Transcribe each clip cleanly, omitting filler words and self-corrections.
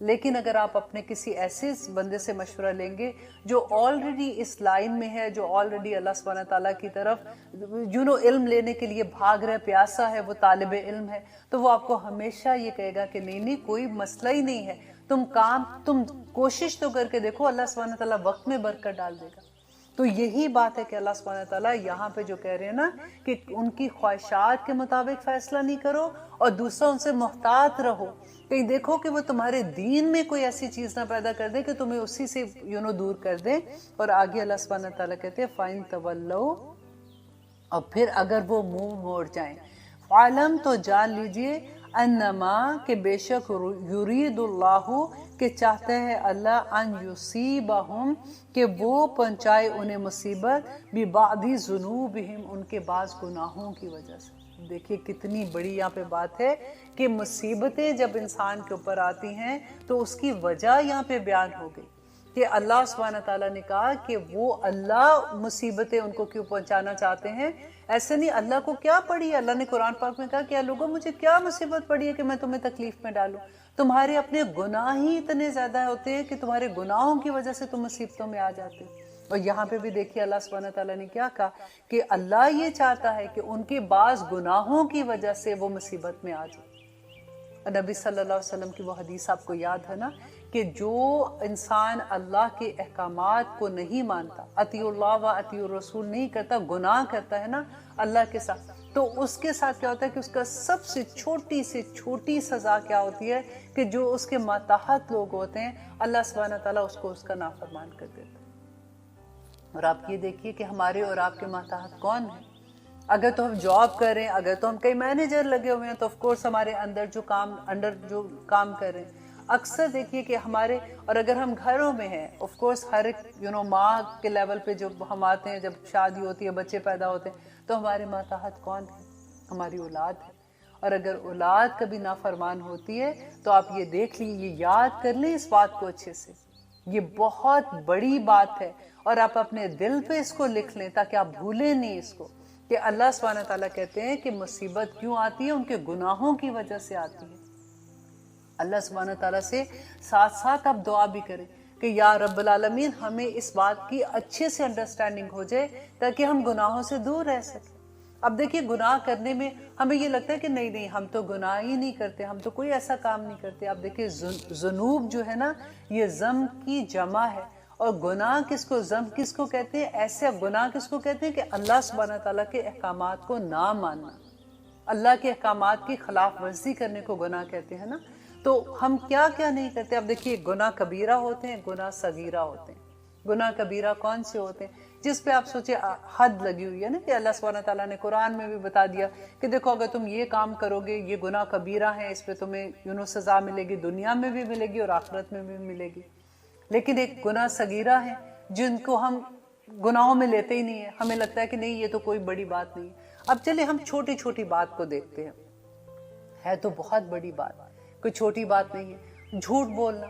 لیکن اگر آپ اپنے کسی ایسے بندے سے مشورہ لیں گے جو آلریڈی اس لائن میں ہے، جو آلریڈی اللہ سبحانہ تعالیٰ کی طرف علم لینے کے لیے بھاگ رہا ہے، پیاسا ہے، وہ طالب علم ہے، تو وہ آپ کو ہمیشہ یہ کہے گا کہ نہیں کوئی مسئلہ ہی نہیں ہے، تم کوشش تو کر کے دیکھو، اللہ سبحانہ تعالیٰ وقت میں برکت ڈال دے گا۔ تو یہی بات ہے کہ اللہ سبحانہ تعالیٰ یہاں پہ جو کہہ رہے ہیں نا کہ ان کی خواہشات کے مطابق فیصلہ نہیں کرو اور دوسرا ان سے محتاط رہو، کہیں دیکھو کہ وہ تمہارے دین میں کوئی ایسی چیز نہ پیدا کر دے کہ تمہیں اسی سے دور کر دے۔ اور آگے اللہ سبحانہ تعالیٰ کہتے ہیں فَإِن تَوَلَّوْا، اور پھر اگر وہ منہ موڑ جائیں، عالم تو جان لیجئے انما کہ بے شک یرید اللہ کہ چاہتا ہے اللہ ان یصیبہم کہ وہ پہنچائے انہیں مصیبت ببعض ذنوبہم ان کے بعض گناہوں کی وجہ سے۔ دیکھیے کتنی بڑی یہاں پہ بات ہے کہ مصیبتیں جب انسان کے اوپر آتی ہیں تو اس کی وجہ یہاں پہ بیان ہو گئی کہ اللہ سبحانہ تعالیٰ نے کہا کہ وہ اللہ مصیبتیں ان کو کیوں پہنچانا چاہتے ہیں۔ ایسے نہیں، اللہ کو کیا پڑی ہے؟ اللہ نے قرآن پاک میں کہا کہ لوگوں مجھے کیا مصیبت پڑی ہے کہ میں تمہیں تکلیف میں ڈالوں؟ تمہارے اپنے گناہ ہی اتنے زیادہ ہوتے ہیں کہ تمہارے گناہوں کی وجہ سے تم مصیبتوں میں آ جاتے ہو۔ اور یہاں پہ بھی دیکھیے اللہ سبحانہ تعالیٰ نے کیا کہا کہ اللہ یہ چاہتا ہے کہ ان کے بعض گناہوں کی وجہ سے وہ مصیبت میں آ جائے۔ نبی صلی اللہ علیہ وسلم کی وہ حدیث آپ کو یاد ہے نا کہ جو انسان اللہ کے احکامات کو نہیں مانتا، اطیع اللہ و اطیع الرسول نہیں کرتا، گناہ کرتا ہے نا اللہ کے ساتھ، تو اس کے ساتھ کیا ہوتا ہے کہ اس کا سب سے چھوٹی سزا کیا ہوتی ہے کہ جو اس کے ماتحت لوگ ہوتے ہیں اللہ سبحانہ تعالیٰ اس کو اس کا نافرمان کر دیتا ہے۔ اور آپ یہ دیکھیے کہ ہمارے اور آپ کے ماتحت کون ہیں؟ اگر تو ہم جاب کر رہے ہیں، اگر تو ہم کئی مینیجر لگے ہوئے ہیں تو آف کورس ہمارے انڈر جو کام کر رہے ہیں، اکثر دیکھیے کہ ہمارے، اور اگر ہم گھروں میں ہیں آف کورس ہر ایک ماں کے لیول پہ جو ہم آتے ہیں، جب شادی ہوتی ہے، بچے پیدا ہوتے ہیں، تو ہمارے ماتحت کون ہے؟ ہماری اولاد ہے۔ اور اگر اولاد کبھی نافرمان ہوتی ہے تو آپ یہ دیکھ لیجیے، یہ یاد کر لیں اس بات کو اچھے سے، یہ بہت بڑی بات ہے، اور آپ اپنے دل پہ اس کو لکھ لیں تاکہ آپ بھولیں نہیں اس کو، کہ اللہ سبحانہ تعالیٰ کہتے ہیں کہ مصیبت کیوں آتی ہے؟ ان کے گناہوں کی وجہ سے آتی ہے۔ اللہ سبحانہ تعالیٰ سے ساتھ ساتھ آپ دعا بھی کریں کہ یا رب العالمین ہمیں اس بات کی اچھے سے انڈرسٹینڈنگ ہو جائے تاکہ ہم گناہوں سے دور رہ سکیں۔ اب دیکھیے گناہ کرنے میں ہمیں یہ لگتا ہے کہ نہیں ہم تو گناہ ہی نہیں کرتے، ہم تو کوئی ایسا کام نہیں کرتے۔ اب دیکھیے ذنوب جو ہے نا یہ ذنب کی جمع ہے، اور گناہ کس کو، ذنب کس کو کہتے ہیں؟ ایسے گناہ کس کو کہتے ہیں کہ اللہ سبحانہ تعالیٰ کے احکامات کو نہ ماننا، اللہ کے احکامات کی خلاف ورزی کرنے کو گناہ کہتے ہیں نا۔ تو ہم کیا کیا نہیں کرتے؟ اب دیکھیے گناہ کبیرہ ہوتے ہیں، گناہ صغیرہ ہوتے ہیں۔ گناہ کبیرہ کون سے ہوتے ہیں؟ جس پہ آپ سوچے حد لگی ہوئی ہے نا، کہ اللہ سبحانہ تعالیٰ نے قرآن میں بھی بتا دیا کہ دیکھو اگر تم یہ کام کرو گے، یہ گناہ کبیرہ ہیں، اس پہ تمہیں سزا ملے گی، دنیا میں بھی ملے گی اور آخرت میں بھی ملے گی۔ لیکن ایک گناہ صغیرہ ہے جن کو ہم گناہوں میں لیتے ہی نہیں ہیں، ہمیں لگتا ہے کہ نہیں یہ تو کوئی بڑی بات نہیں ہے۔ اب چلے ہم چھوٹی بات کو دیکھتے ہیں، ہے تو بہت بڑی بات، کوئی چھوٹی بات نہیں ہے۔ جھوٹ بولنا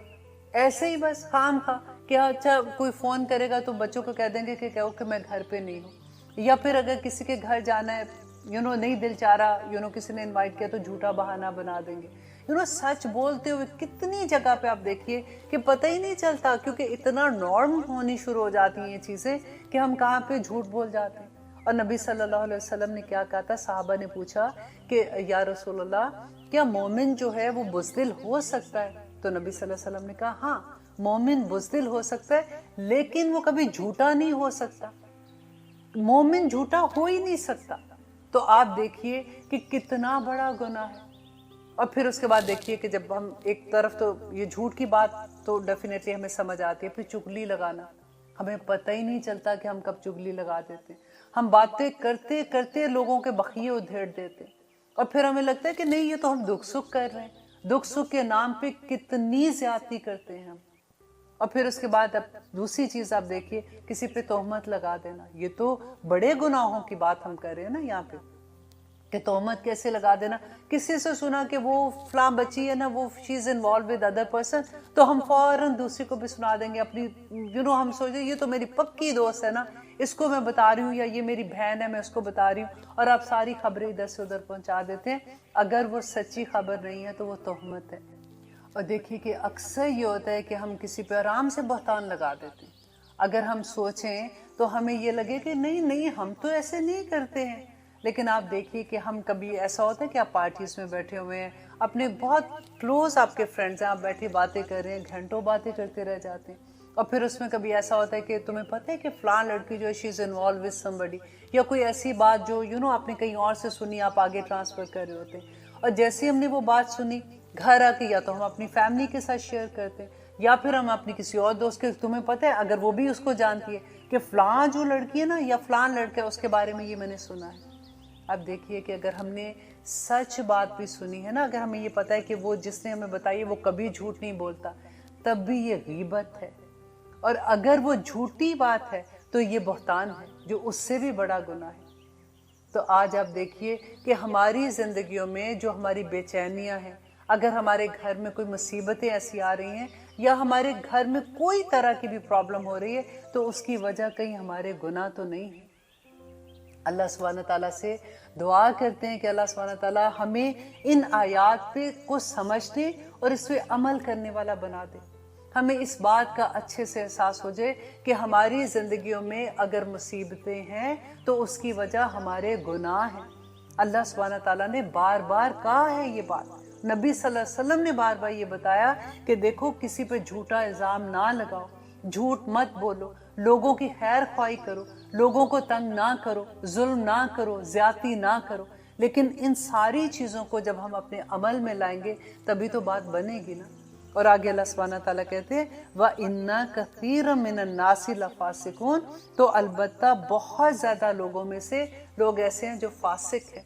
ایسے ہی بس خام خواہ، کیا اچھا کوئی فون کرے گا تو بچوں کو کہہ دیں گے کہ کہو کہ میں گھر پہ نہیں ہوں، یا پھر اگر کسی کے گھر جانا ہے نہیں دل چاہ رہا، کسی نے انوائٹ کیا تو جھوٹا بہانہ بنا دیں گے۔ سچ بولتے ہوئے کتنی جگہ پہ آپ دیکھیے کہ پتہ ہی نہیں چلتا، کیونکہ اتنا نارم ہونی شروع ہو جاتی ہیں یہ چیزیں کہ ہم کہاں پہ جھوٹ بول جاتے ہیں۔ اور نبی صلی اللہ علیہ وسلم نے کیا کہا تھا؟ صحابہ نے پوچھا کہ یا رسول اللہ کیا مومن جو ہے وہ بزدل ہو سکتا ہے؟ تو نبی صلی اللہ علیہ وسلم نے کہا ہاں مومن بزدل ہو سکتا ہے، لیکن وہ کبھی جھوٹا نہیں ہو سکتا۔ مومن جھوٹا ہو ہی نہیں سکتا۔ تو آپ دیکھیے کہ کتنا بڑا گناہ ہے۔ اور پھر اس کے بعد دیکھیے کہ جب ہم ایک طرف تو یہ جھوٹ کی بات تو ڈیفینیٹلی ہمیں سمجھ آتی ہے، پھر چگلی لگانا، ہمیں پتہ ہی نہیں چلتا کہ ہم کب چگلی لگا دیتے ہیں۔ ہم باتیں کرتے کرتے لوگوں کے بخیے ادھیڑ دیتے ہیں، اور پھر ہمیں لگتا ہے کہ نہیں یہ تو ہم دکھ سکھ کر رہے ہیں، دکھ سکھ کے نام پہ کتنی زیادتی کرتے ہیں ہم۔ اور پھر اس کے بعد اب دوسری چیز آپ دیکھیے، کسی پہ تہمت لگا دینا، یہ تو بڑے گناہوں کی بات ہم کر رہے ہیں نا یہاں پہ، کہ تہمت کیسے لگا دینا۔ کسی سے سنا کہ وہ فلاں بچی ہے نا، وہ she is involve with other person, تو ہم فوراً دوسری کو بھی سنا دیں گے اپنی، ہم سوچیں یہ تو میری پکی دوست ہے نا، اس کو میں بتا رہی ہوں، یا یہ میری بہن ہے میں اس کو بتا رہی ہوں، اور آپ ساری خبریں ادھر سے ادھر پہنچا دیتے ہیں۔ اگر وہ سچی خبر نہیں ہے تو وہ تہمت ہے۔ اور دیکھیے کہ اکثر یہ ہوتا ہے کہ ہم کسی پہ آرام سے بہتان لگا دیتے ہیں. اگر ہم سوچیں تو ہمیں یہ لگے کہ نہیں ہم تو ایسے نہیں کرتے ہیں. لیکن آپ دیکھیے کہ ہم کبھی ایسا ہوتا ہے کہ آپ پارٹیز میں بیٹھے ہوئے ہیں, اپنے بہت کلوز آپ کے فرینڈز ہیں, آپ بیٹھے باتیں کر رہے ہیں, گھنٹوں باتیں کرتے رہ جاتے ہیں, اور پھر اس میں کبھی ایسا ہوتا ہے کہ تمہیں پتہ ہے کہ فلاں لڑکی جو شی از انوالو ود سمبڈی, یا کوئی ایسی بات جو آپ نے کہیں اور سے سنی, آپ آگے ٹرانسفر کر رہے ہوتے ہیں, اور جیسے ہم نے وہ بات سنی گھر آ کے یا تو ہم اپنی فیملی کے ساتھ شیئر کرتے ہیں, یا پھر ہم اپنی کسی اور دوست کے, تمہیں پتہ ہے اگر وہ بھی اس کو جانتی ہے کہ فلاں جو لڑکی ہے نا یا فلاں لڑکا ہے اس کے بارے میں یہ میں نے سنا ہے. اب دیکھیے کہ اگر ہم نے سچ بات بھی سنی ہے نا, اگر ہمیں یہ پتہ ہے کہ وہ جس نے ہمیں بتائی ہے وہ کبھی جھوٹ نہیں بولتا, تب بھی یہ غیبت ہے. اور اگر وہ جھوٹی بات ہے تو یہ بہتان ہے جو اس سے بھی بڑا گناہ ہے. تو آج آپ دیکھیے کہ ہماری زندگیوں میں جو ہماری بے چینیاں ہیں, اگر ہمارے گھر میں کوئی مصیبتیں ایسی آ رہی ہیں یا ہمارے گھر میں کوئی طرح کی بھی پرابلم ہو رہی ہے, تو اس کی وجہ کہیں ہمارے گناہ تو نہیں ہے. اللہ سبحانہ تعالیٰ سے دعا کرتے ہیں کہ اللہ سبحانہ تعالیٰ ہمیں ان آیات پہ کو سمجھنے اور اس پہ عمل کرنے والا بنا دے. ہمیں اس بات کا اچھے سے احساس ہو جائے کہ ہماری زندگیوں میں اگر مصیبتیں ہیں تو اس کی وجہ ہمارے گناہ ہیں. اللہ سبحانہ تعالیٰ نے بار بار کہا ہے یہ بات, نبی صلی اللہ علیہ وسلم نے بار بار یہ بتایا کہ دیکھو کسی پہ جھوٹا الزام نہ لگاؤ, جھوٹ مت بولو, لوگوں کی خیر خواہی کرو, لوگوں کو تنگ نہ کرو, ظلم نہ کرو, زیادتی نہ کرو. لیکن ان ساری چیزوں کو جب ہم اپنے عمل میں لائیں گے تبھی تو بات بنے گی نا. اور آگے اللہ سبحانہ تعالیٰ کہتے ہیں وَإِنَّ كَثِيرًا مِّنَ النَّاسِ لَفَاسِقُونَ, تو البتہ بہت زیادہ لوگوں میں سے لوگ ایسے ہیں جو فاسق ہیں.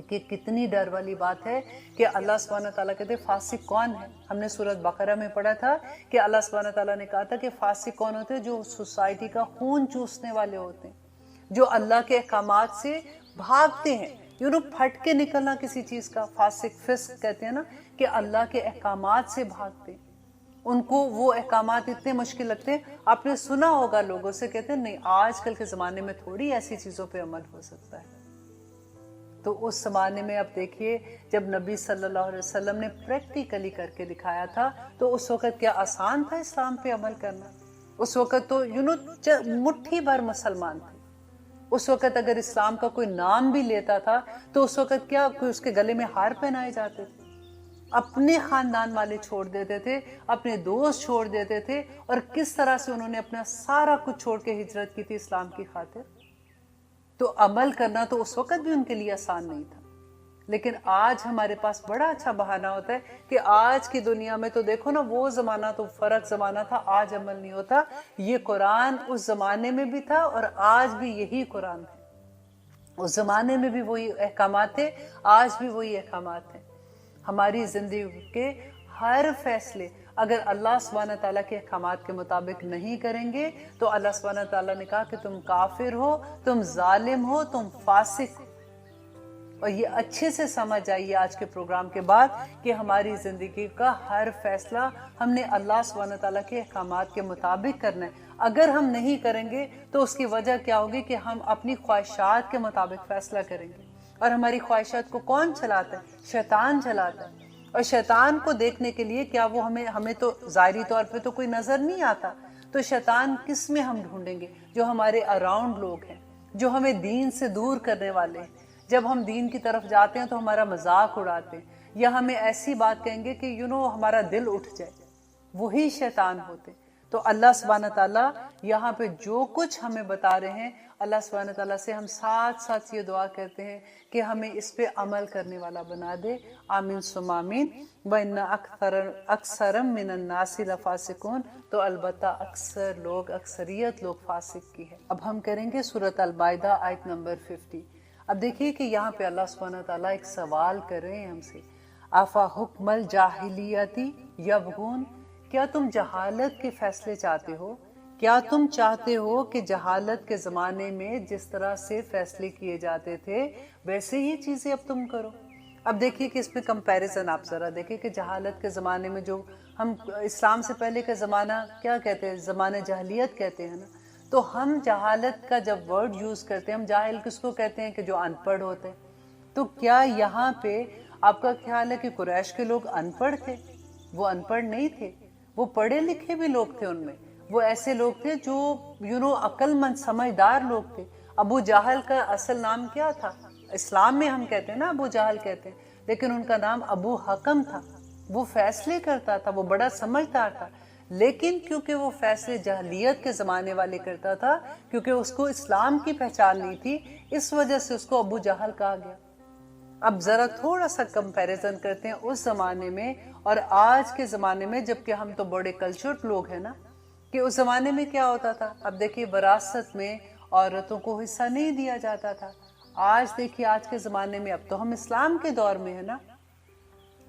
کہ کتنی ڈر والی بات ہے کہ اللہ سبحانہ تعالیٰ کہتے ہیں فاسق کون ہے. ہم نے سورۃ بقرہ میں پڑھا تھا کہ اللہ سبحانہ تعالیٰ نے کہا تھا کہ فاسق کون ہوتے ہیں, جو سوسائٹی کا خون چوسنے والے ہوتے ہیں, جو اللہ کے احکامات سے بھاگتے ہیں. پھٹ کے نکلنا کسی چیز کا, فاسق فسق کہتے ہیں نا, کہ اللہ کے احکامات سے بھاگتے ہیں. ان کو وہ احکامات اتنے مشکل لگتے ہیں. آپ نے سنا ہوگا لوگوں سے کہتے ہیں نہیں آج کل کے زمانے میں تھوڑی ایسی چیزوں پہ عمل ہو سکتا ہے. تو اس زمانے میں اب دیکھیے جب نبی صلی اللہ علیہ وسلم نے پریکٹیکلی کر کے دکھایا تھا تو اس وقت کیا آسان تھا اسلام پہ عمل کرنا؟ اس وقت تو مٹھی بھر مسلمان تھے. اس وقت اگر اسلام کا کوئی نام بھی لیتا تھا تو اس وقت کیا کوئی اس کے گلے میں ہار پہنائے جاتے تھے, اپنے خاندان والے چھوڑ دیتے تھے, اپنے دوست چھوڑ دیتے تھے, اور کس طرح سے انہوں نے اپنا سارا کچھ چھوڑ کے ہجرت کی تھی اسلام کی خاطر. تو عمل کرنا تو اس وقت بھی ان کے لیے آسان نہیں تھا. لیکن آج ہمارے پاس بڑا اچھا بہانہ ہوتا ہے کہ آج کی دنیا میں تو دیکھو نا, وہ زمانہ تو فرق زمانہ تھا, آج عمل نہیں ہوتا. یہ قرآن اس زمانے میں بھی تھا اور آج بھی یہی قرآن ہے. اس زمانے میں بھی وہی احکامات تھے, آج بھی وہی احکامات ہیں. ہماری زندگی کے ہر فیصلے اگر اللہ سبحانہ تعالیٰ کے احکامات کے مطابق نہیں کریں گے تو اللہ سبحانہ تعالیٰ نے کہا کہ تم کافر ہو, تم ظالم ہو, تم فاسق ہو. اور یہ اچھے سے سمجھ آئیے آج کے پروگرام کے بعد کہ ہماری زندگی کا ہر فیصلہ ہم نے اللہ سبحانہ تعالیٰ کے احکامات کے مطابق کرنا ہے. اگر ہم نہیں کریں گے تو اس کی وجہ کیا ہوگی کہ ہم اپنی خواہشات کے مطابق فیصلہ کریں گے. اور ہماری خواہشات کو کون چلاتا ہے؟ شیطان چلاتا ہے. اور شیطان کو دیکھنے کے لیے کیا وہ ہمیں تو ظاہری طور پہ تو کوئی نظر نہیں آتا, تو شیطان کس میں ہم ڈھونڈیں گے؟ جو ہمارے اراؤنڈ لوگ ہیں, جو ہمیں دین سے دور کرنے والے ہیں. جب ہم دین کی طرف جاتے ہیں تو ہمارا مذاق اڑاتے ہیں یا ہمیں ایسی بات کہیں گے کہ ہمارا دل اٹھ جائے, وہی شیطان ہوتے. تو اللہ سبحانہ تعالیٰ یہاں پہ جو کچھ ہمیں بتا رہے ہیں, اللہ سبحانہ تعالیٰ سے ہم ساتھ ساتھ یہ دعا کرتے ہیں کہ ہمیں اس پہ عمل کرنے والا بنا دے. آمین ثم آمین. وَإِنَّ أَكْثَرًا مِّنَ النَّاسِ لَفَاسِقُونَ, تو البتہ اکثر لوگ, اکثریت لوگ فاسق کی ہے. اب ہم کریں گے سورۃ المائدہ آیت نمبر 50. اب دیکھیے کہ یہاں پہ اللہ سبحانہ تعالیٰ ایک سوال کر رہے ہیں ہم سے, آفا حکم الجاہلیتی یبغون, کیا تم جہالت کے فیصلے چاہتے ہو؟ کیا تم چاہتے ہو کہ جہالت کے زمانے میں جس طرح سے فیصلے کیے جاتے تھے ویسے ہی چیزیں اب تم کرو؟ اب دیکھیے کہ اس پہ کمپیریزن آپ ذرا دیکھیں کہ جہالت کے زمانے میں, جو ہم اسلام سے پہلے کا زمانہ کیا کہتے ہیں, زمانہ جاہلیت کہتے ہیں نا, تو ہم جہالت کا جب ورڈ یوز کرتے ہیں, ہم جاہل کس کو کہتے ہیں کہ جو ان پڑھ ہوتے ہیں. تو کیا یہاں پہ آپ کا خیال ہے کہ قریش کے لوگ ان پڑھ تھے؟ وہ ان پڑھ نہیں تھے، وہ پڑھے لکھے بھی لوگ تھے، ان میں وہ ایسے لوگ تھے جو عقل مند سمجھدار لوگ تھے۔ ابو جہل کا اصل نام کیا تھا؟ اسلام میں ہم کہتے ہیں نا ابو جہل کہتے ہیں، لیکن ان کا نام ابو حکم تھا۔ وہ فیصلے کرتا تھا، وہ بڑا سمجھدار تھا، لیکن کیونکہ وہ فیصلے جاہلیت کے زمانے والے کرتا تھا، کیونکہ اس کو اسلام کی پہچان نہیں تھی، اس وجہ سے اس کو ابو جہل کہا گیا۔ اب ذرا تھوڑا سا کمپیریزن کرتے ہیں اس زمانے میں اور آج کے زمانے میں، جبکہ ہم تو بڑے کلچرڈ لوگ ہیں نا، کہ اس زمانے میں کیا ہوتا تھا۔ اب دیکھیے وراثت میں عورتوں کو حصہ نہیں دیا جاتا تھا۔ آج دیکھیے آج کے زمانے میں، اب تو ہم اسلام کے دور میں ہے نا،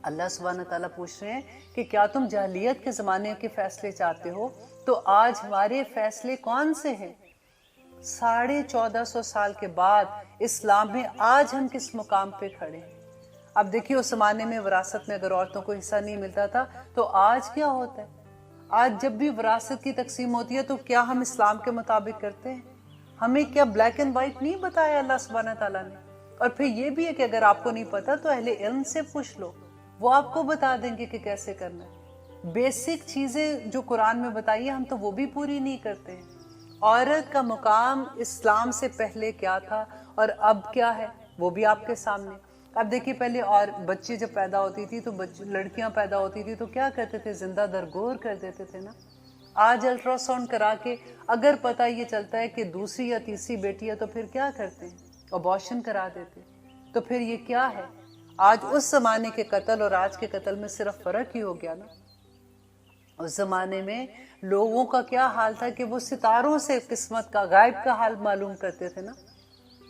اللہ سبحانہ تعالیٰ پوچھ رہے ہیں کہ کیا تم جاہلیت کے زمانے کے فیصلے چاہتے ہو؟ تو آج ہمارے فیصلے کون سے ہیں؟ 1450 سال کے بعد اسلام میں آج ہم کس مقام پہ کھڑے ہیں؟ اب دیکھیے اس زمانے میں وراثت میں اگر عورتوں کو حصہ نہیں ملتا تھا تو آج کیا ہوتا ہے؟ آج جب بھی وراثت کی تقسیم ہوتی ہے تو کیا ہم اسلام کے مطابق کرتے ہیں؟ ہمیں کیا بلیک اینڈ وائٹ نہیں بتایا اللہ سبحانہ تعالیٰ نے؟ اور پھر یہ بھی ہے کہ اگر آپ کو نہیں پتا تو اہل علم سے پوچھ لو، وہ آپ کو بتا دیں گے کہ کیسے کرنا ہے۔ بیسک چیزیں جو قرآن میں بتائی ہیں ہم تو وہ بھی پوری نہیں کرتے ہیں۔ عورت کا مقام اسلام سے پہلے کیا تھا اور اب کیا ہے وہ بھی آپ کے سامنے۔ اب دیکھیے پہلے اور بچے جب پیدا ہوتی تھی تو لڑکیاں پیدا ہوتی تھی تو کیا کرتے تھے؟ زندہ درگور کر دیتے تھے نا۔ آج الٹرا ساؤنڈ کرا کے اگر پتہ یہ چلتا ہے کہ دوسری یا تیسری بیٹی ہے تو پھر کیا کرتے ہیں؟ ابارشن کرا دیتے۔ تو پھر یہ کیا ہے؟ آج اس زمانے کے قتل اور آج کے قتل میں صرف فرق ہی ہو گیا نا۔ اس زمانے میں لوگوں کا کیا حال تھا کہ وہ ستاروں سے قسمت کا، غائب کا حال معلوم کرتے تھے نا۔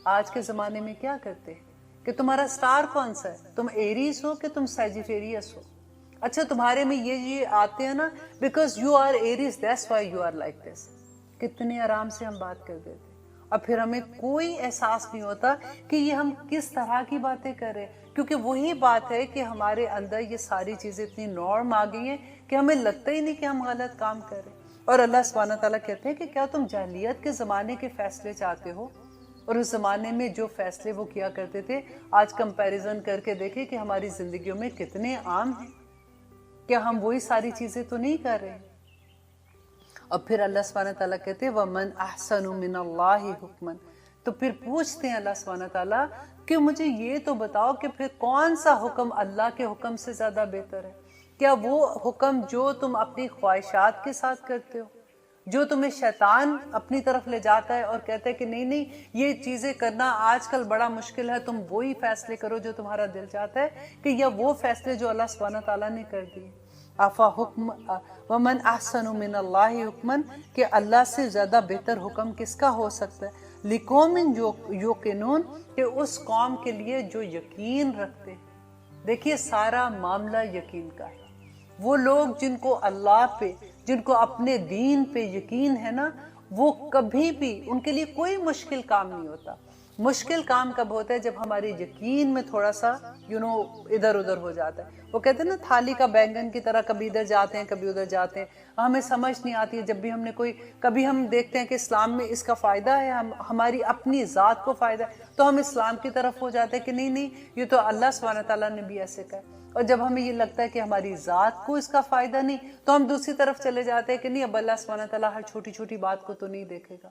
آج کے زمانے میں کیا کرتے ہیں کہ تمہارا سٹار کون سا ہے؟ تم ایریز ہو کہ تم سیجیٹیریس ہو؟ اچھا تمہارے میں یہ آتے ہیں نا، because you are Aries that's why you are like this. کتنے آرام سے ہم بات کر دیتے اور پھر ہمیں کوئی احساس نہیں ہوتا کہ یہ ہم کس طرح کی باتیں کر رہے ہیں، کیونکہ وہی بات ہے کہ ہمارے اندر یہ ساری چیزیں اتنی نارم آ گئی ہیں کہ ہمیں لگتا ہی نہیں کہ ہم غلط کام کر رہے ہیں۔ اور اللہ سبحانہ تعالیٰ کہتے ہیں کہ کیا تم جاہلیت کے زمانے کے فیصلے چاہتے ہو؟ اور اس زمانے میں جو فیصلے وہ کیا کرتے تھے آج کمپیریزن کر کے دیکھیں کہ ہماری زندگیوں میں کتنے عام ہیں۔ کیا ہم وہی ساری چیزیں تو نہیں کر رہے ہیں؟ اور پھر اللہ سبحانہ تعالیٰ کہتے ہیں وَمَنْ أَحْسَنُ مِنَ اللَّهِ حُكْمًا، تو پھر پوچھتے ہیں اللہ سبحانہ تعالیٰ کہ مجھے یہ تو بتاؤ کہ پھر کون سا حکم اللہ کے حکم سے زیادہ بہتر ہے؟ کیا وہ حکم جو تم اپنی خواہشات کے ساتھ کرتے ہو، جو تمہیں شیطان اپنی طرف لے جاتا ہے اور کہتا ہے کہ نہیں نہیں یہ چیزیں کرنا آج کل بڑا مشکل ہے، تم وہی فیصلے کرو جو تمہارا دل چاہتا ہے، کہ یا وہ فیصلے جو اللہ سبحانہ تعالیٰ نے کر دیے؟ آفا حکم ومن احسن من اللہ حکمن، کہ اللہ سے زیادہ بہتر حکم کس کا ہو سکتا ہے؟ لقوم یوقنون، کہ اس قوم کے لیے جو یقین رکھتے ہیں۔ دیکھیے سارا معاملہ یقین کا ہے۔ وہ لوگ جن کو اللہ پہ، جن کو اپنے دین پہ یقین ہے نا، وہ کبھی بھی ان کے لیے کوئی مشکل کام نہیں ہوتا۔ مشکل کام کب ہوتا ہے؟ جب ہمارے یقین میں تھوڑا سا ادھر ادھر ہو جاتا ہے۔ وہ کہتے ہیں نا تھالی کا بینگن کی طرح، کبھی ادھر جاتے ہیں کبھی ادھر جاتے ہیں، ہمیں سمجھ نہیں آتی ہے۔ جب بھی ہم نے کبھی ہم دیکھتے ہیں کہ اسلام میں اس کا فائدہ ہے، ہماری اپنی ذات کو فائدہ ہے، تو ہم اسلام کی طرف ہو جاتے ہیں کہ نہیں نہیں یہ تو اللہ سبحانہ تعالیٰ نے بھی ایسے کہا۔ اور جب ہمیں یہ لگتا ہے کہ ہماری ذات کو اس کا فائدہ نہیں، تو ہم دوسری طرف چلے جاتے ہیں کہ نہیں اب اللہ سبحانہ تعالیٰ ہر چھوٹی چھوٹی بات کو تو نہیں دیکھے گا۔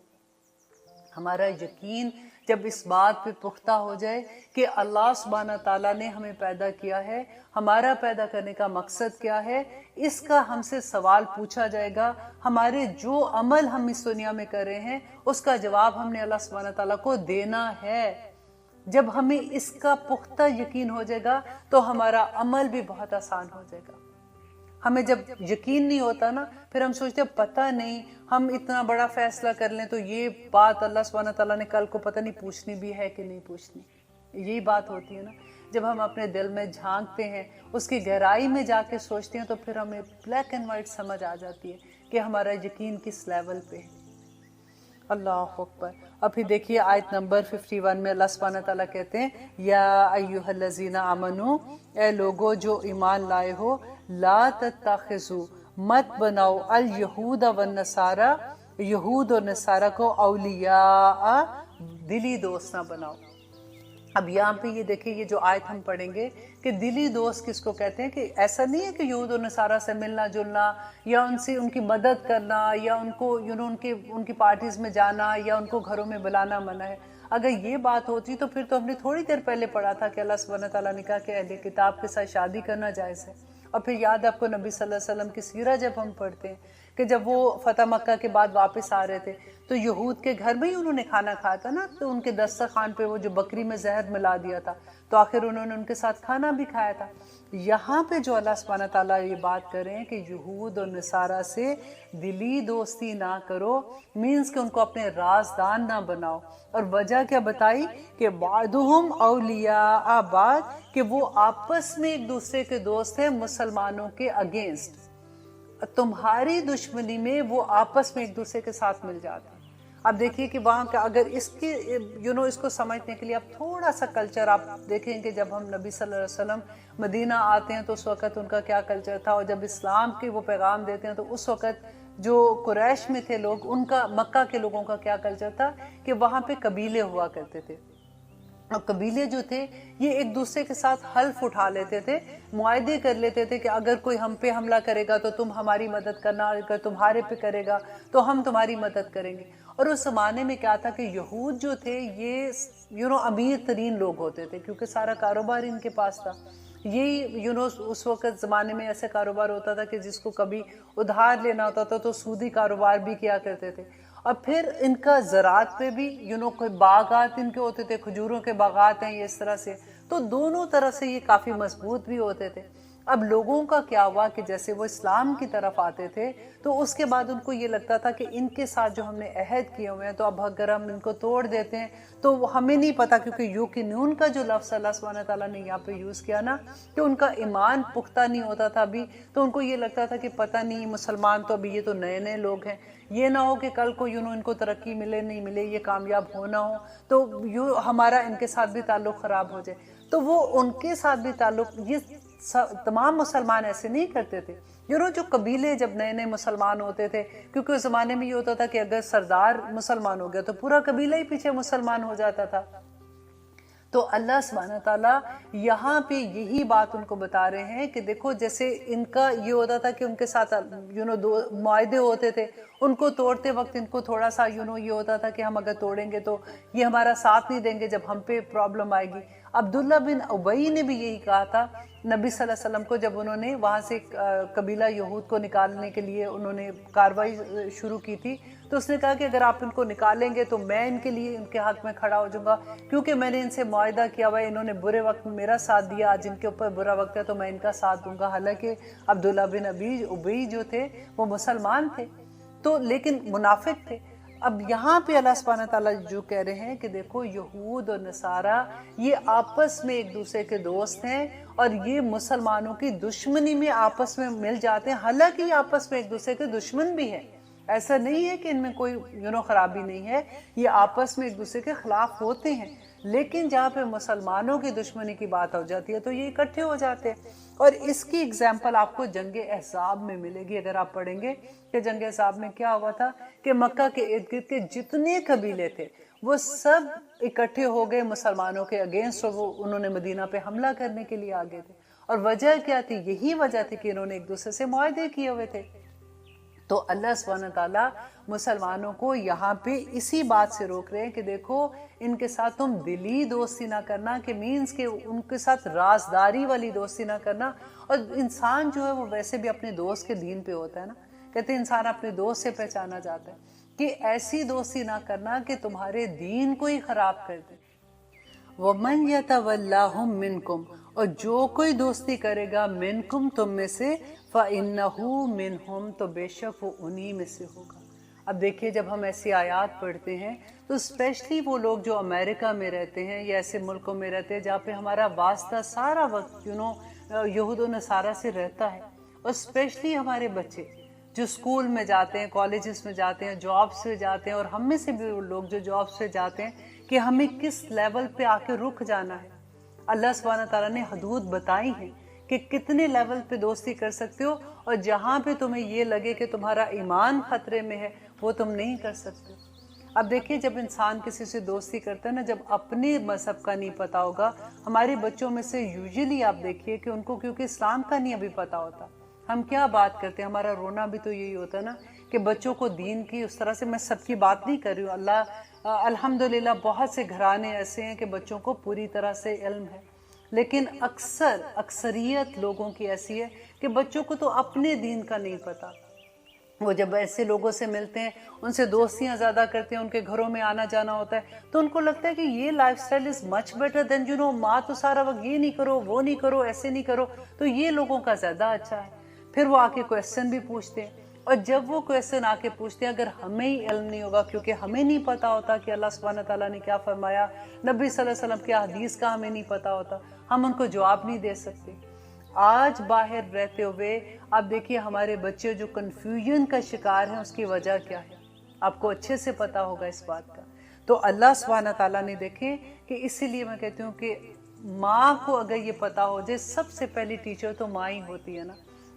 ہمارا یقین جب اس بات پہ پختہ ہو جائے کہ اللہ سبحانہ تعالیٰ نے ہمیں پیدا کیا ہے، ہمارا پیدا کرنے کا مقصد کیا ہے، اس کا ہم سے سوال پوچھا جائے گا، ہمارے جو عمل ہم اس دنیا میں کر رہے ہیں اس کا جواب ہم نے اللہ سبحانہ تعالیٰ کو دینا ہے۔ جب ہمیں اس کا پختہ یقین ہو جائے گا تو ہمارا عمل بھی بہت آسان ہو جائے گا۔ ہمیں جب یقین نہیں ہوتا نا، پھر ہم سوچتے ہیں پتہ نہیں ہم اتنا بڑا فیصلہ کر لیں تو یہ بات اللہ سبحانہ تعالیٰ نے کل کو پتہ نہیں پوچھنی بھی ہے کہ نہیں پوچھنی۔ یہی بات ہوتی ہے نا، جب ہم اپنے دل میں جھانکتے ہیں، اس کی گہرائی میں جا کے سوچتے ہیں، تو پھر ہمیں بلیک اینڈ وائٹ سمجھ آ جاتی ہے کہ ہمارا یقین کس لیول پہ ہے۔ اللہ اکبر۔ اب پھر دیکھیے آیت نمبر 51 میں اللہ سبحانہ تعالیٰ کہتے ہیں یا ایھا الذین آمنو، اے لوگو جو ایمان لائے ہو، لا تتخذوا، مت بناؤ، الیہود والنصارى، یہود اور نصارہ کو اولیاء، دلی دوست نہ بناؤ۔ اب یہاں پہ یہ دیکھیں، یہ جو آیت ہم پڑھیں گے کہ دلی دوست کس کو کہتے ہیں، کہ ایسا نہیں ہے کہ یہود و نصارہ سے ملنا جلنا یا ان سے ان کی مدد کرنا یا ان کو ان کی پارٹیز میں جانا یا ان کو گھروں میں بلانا منع ہے۔ اگر یہ بات ہوتی تو پھر تو ہم نے تھوڑی دیر پہلے پڑھا تھا کہ اللہ سبحانہ تعالیٰ نے کہا کہ اہل کتاب کے ساتھ شادی کرنا جائز ہے۔ اور پھر یاد ہے آپ کو نبی صلی اللہ علیہ وسلم کی سیرہ جب ہم پڑھتے ہیں کہ جب وہ فتح مکہ کے بعد واپس آ رہے تھے تو یہود کے گھر میں ہی انہوں نے کھانا کھایا تھا نا، تو ان کے دسترخوان پہ وہ جو بکری میں زہر ملا دیا تھا تو آخر انہوں نے ان کے ساتھ کھانا بھی کھایا تھا۔ یہاں پہ جو اللہ سبحانہ تعالیٰ یہ بات کر رہے ہیں کہ یہود اور نصارہ سے دلی دوستی نہ کرو، مینز کہ ان کو اپنے رازدان نہ بناؤ۔ اور وجہ کیا بتائی کہ بعضهم اولیاء بعض، کہ وہ آپس میں ایک دوسرے کے دوست ہیں مسلمانوں کے اگینسٹ، تمہاری دشمنی میں وہ آپس میں ایک دوسرے کے ساتھ مل جاتے ہیں۔ اب دیکھیے کہ وہاں کا اگر اس کی اس کو سمجھنے کے لیے اب تھوڑا سا کلچر آپ دیکھیں کہ جب ہم نبی صلی اللہ علیہ وسلم مدینہ آتے ہیں تو اس وقت ان کا کیا کلچر تھا، اور جب اسلام کے وہ پیغام دیتے ہیں تو اس وقت جو قریش میں تھے لوگ، ان کا مکہ کے لوگوں کا کیا کلچر تھا کہ وہاں پہ قبیلے ہوا کرتے تھے، اور قبیلے جو تھے یہ ایک دوسرے کے ساتھ حلف اٹھا لیتے تھے، معاہدے کر لیتے تھے کہ اگر کوئی ہم پہ حملہ کرے گا تو تم ہماری مدد کرنا، اگر تمہارے پہ کرے گا تو ہم تمہاری مدد کریں گے۔ اور اس زمانے میں کیا تھا کہ یہود جو تھے یہ امیر ترین لوگ ہوتے تھے کیونکہ سارا کاروبار ان کے پاس تھا۔ یہی اس وقت زمانے میں ایسے کاروبار ہوتا تھا کہ جس کو کبھی ادھار لینا ہوتا تھا تو سودی کاروبار بھی کیا کرتے تھے۔ اور پھر ان کا زراعت پہ بھی کوئی باغات ان کے ہوتے تھے، کھجوروں کے باغات ہیں یہ اس طرح سے، تو دونوں طرح سے یہ کافی مضبوط بھی ہوتے تھے۔ اب لوگوں کا کیا ہوا کہ جیسے وہ اسلام کی طرف آتے تھے تو اس کے بعد ان کو یہ لگتا تھا کہ ان کے ساتھ جو ہم نے عہد کیے ہوئے ہیں تو اب اگر ہم ان کو توڑ دیتے ہیں تو ہمیں نہیں پتا، کیونکہ یوقنون کا جو لفظ اللہ سبحانہ تعالیٰ نے یہاں پہ یوز کیا نا کہ ان کا ایمان پختہ نہیں ہوتا تھا ابھی، تو ان کو یہ لگتا تھا کہ پتہ نہیں مسلمان تو ابھی یہ تو نئے نئے لوگ ہیں، یہ نہ ہو کہ کل کو ان کو ترقی ملے نہیں ملے، یہ کامیاب ہونا ہو تو ہمارا ان کے ساتھ بھی تعلق خراب ہو جائے، تو وہ ان کے ساتھ بھی تعلق، یہ تمام مسلمان ایسے نہیں کرتے تھے۔ جو قبیلے جب نئے نئے مسلمان ہوتے تھے، کیونکہ اس زمانے میں یہ ہوتا تھا کہ اگر سردار مسلمان ہو گیا تو پورا قبیلہ ہی پیچھے مسلمان ہو جاتا تھا، تو اللہ سبحانہ تعالیٰ یہاں پہ یہی بات ان کو بتا رہے ہیں کہ دیکھو جیسے ان کا یہ ہوتا تھا کہ ان کے ساتھ دو معاہدے ہوتے تھے، ان کو توڑتے وقت ان کو تھوڑا سا یہ ہوتا تھا کہ ہم اگر توڑیں گے تو یہ ہمارا ساتھ نہیں دیں گے جب ہم پہ پرابلم آئے گی۔ عبداللہ بن ابی نے بھی یہی کہا تھا نبی صلی اللہ علیہ وسلم کو، جب انہوں نے وہاں سے قبیلہ یہود کو نکالنے کے لیے انہوں نے کارروائی شروع کی تھی، تو اس نے کہا کہ اگر آپ ان کو نکالیں گے تو میں ان کے لیے ان کے حق میں کھڑا ہو جاؤں گا، کیونکہ میں نے ان سے معاہدہ کیا ہوا ہے، انہوں نے برے وقت میں میرا ساتھ دیا، آج ان کے اوپر برا وقت ہے تو میں ان کا ساتھ دوں گا۔ حالانکہ عبداللہ بن ابی جو تھے وہ مسلمان تھے تو لیکن منافق تھے۔ اب یہاں پہ اللہ سبحانہ تعالیٰ جو کہہ رہے ہیں کہ دیکھو یہود اور نصارہ یہ آپس میں ایک دوسرے کے دوست ہیں اور یہ مسلمانوں کی دشمنی میں آپس میں مل جاتے ہیں، حالانکہ یہ آپس میں ایک دوسرے کے دشمن بھی ہیں، ایسا نہیں ہے کہ ان میں کوئی خرابی نہیں ہے، یہ آپس میں ایک دوسرے کے خلاف ہوتے ہیں، لیکن جہاں پہ مسلمانوں کی دشمنی کی بات ہو جاتی ہے تو یہ اکٹھے ہو جاتے ہیں۔ اور اس کی اگزامپل آپ کو جنگ احزاب میں ملے گی، اگر آپ پڑھیں گے کہ جنگ احزاب میں کیا ہوا تھا کہ مکہ کے ارد گرد کے جتنے قبیلے تھے وہ سب اکٹھے ہو گئے مسلمانوں کے اگینسٹ، اور انہوں نے مدینہ پہ حملہ کرنے کے لیے آگے تھے۔ اور وجہ کیا تھی؟ یہی وجہ تھی کہ انہوں نے ایک دوسرے سے معاہدے کیے ہوئے تھے۔ تو اللہ سبحانہ تعالیٰ مسلمانوں کو یہاں پہ اسی بات سے روک رہے ہیں کہ دیکھو ان کے ساتھ تم دلی دوستی نہ کرنا، کہ مینز کہ ان کے ساتھ رازداری والی دوستی نہ کرنا۔ اور انسان جو ہے وہ ویسے بھی اپنے دوست کے دین پہ ہوتا ہے نا، کہتے ہیں انسان اپنے دوست سے پہچانا جاتا ہے، کہ ایسی دوستی نہ کرنا کہ تمہارے دین کو ہی خراب کر دے۔ وَمَنْ يَتَوَلَّهُمْ مِنْكُمْ، اور جو کوئی دوستی کرے گا منکم تم میں سے، فَإِنَّهُ مِنْهُمْ، تو بے شک وہ انہی میں سے ہوگا۔ اب دیکھیے جب ہم ایسی آیات پڑھتے ہیں تو اسپیشلی وہ لوگ جو امریکہ میں رہتے ہیں یا ایسے ملکوں میں رہتے ہیں جہاں پہ ہمارا واسطہ سارا وقت یہود و نصارہ سے رہتا ہے، اور اسپیشلی ہمارے بچے جو اسکول میں جاتے ہیں، کالجز میں جاتے ہیں، جابس پہ جاتے ہیں، اور ہم میں سے بھی وہ لوگ جو جابس پہ جاتے ہیں کہ ہمیں کس لیول پہ آ کے رک جانا ہے۔ اللہ سبحانہ تعالیٰ نے حدود بتائی ہیں کہ کتنے لیول پہ دوستی کر سکتے ہو، اور جہاں پہ تمہیں یہ لگے کہ تمہارا ایمان خطرے میں ہے وہ تم نہیں کر سکتے۔ اب دیکھیے جب انسان کسی سے دوستی کرتا ہے نا، جب اپنے مذہب کا نہیں پتا ہوگا، ہمارے بچوں میں سے یوزلی آپ دیکھیے کہ ان کو کیونکہ اسلام کا نہیں ابھی پتا ہوتا، ہم کیا بات کرتے ہیں، ہمارا رونا بھی تو یہی ہوتا ہے نا کہ بچوں کو دین کی اس طرح سے، میں سب کی بات نہیں کر رہی ہوں، اللہ الحمدللہ بہت سے گھرانے ایسے ہیں کہ بچوں کو پوری طرح سے علم ہے، لیکن اکثریت لوگوں کی ایسی ہے کہ بچوں کو تو اپنے دین کا نہیں پتا۔ وہ جب ایسے لوگوں سے ملتے ہیں، ان سے دوستیاں زیادہ کرتے ہیں، ان کے گھروں میں آنا جانا ہوتا ہے، تو ان کو لگتا ہے کہ یہ لائف سٹائل از مچ بیٹر دین ماں تو سارا وقت یہ نہیں کرو وہ نہیں کرو ایسے نہیں کرو، تو یہ لوگوں کا زیادہ اچھا ہے۔ پھر وہ آ کے کویسچن بھی پوچھتے ہیں، اور جب وہ کویسچن آ کے پوچھتے ہیں، اگر ہمیں ہی علم نہیں ہوگا، کیونکہ ہمیں نہیں پتا ہوتا کہ اللہ سبحانہ تعالیٰ نے کیا فرمایا، نبی صلی اللہ علیہ وسلم کی حدیث کا ہمیں نہیں پتا ہوتا، ہم ان کو جواب نہیں دے سکتے۔ آج باہر رہتے ہوئے آپ دیکھیے ہمارے بچے جو کنفیوژن کا شکار ہیں، اس کی وجہ کیا ہے، آپ کو اچھے سے پتا ہوگا اس بات کا۔ تو اللہ سبحانہ تعالیٰ نے دیکھیں کہ اسی لیے میں کہتی ہوں کہ ماں کو اگر یہ پتا ہو جائے، سب سے پہلی ٹیچر تو ماں ہی ہوتی ہے نا،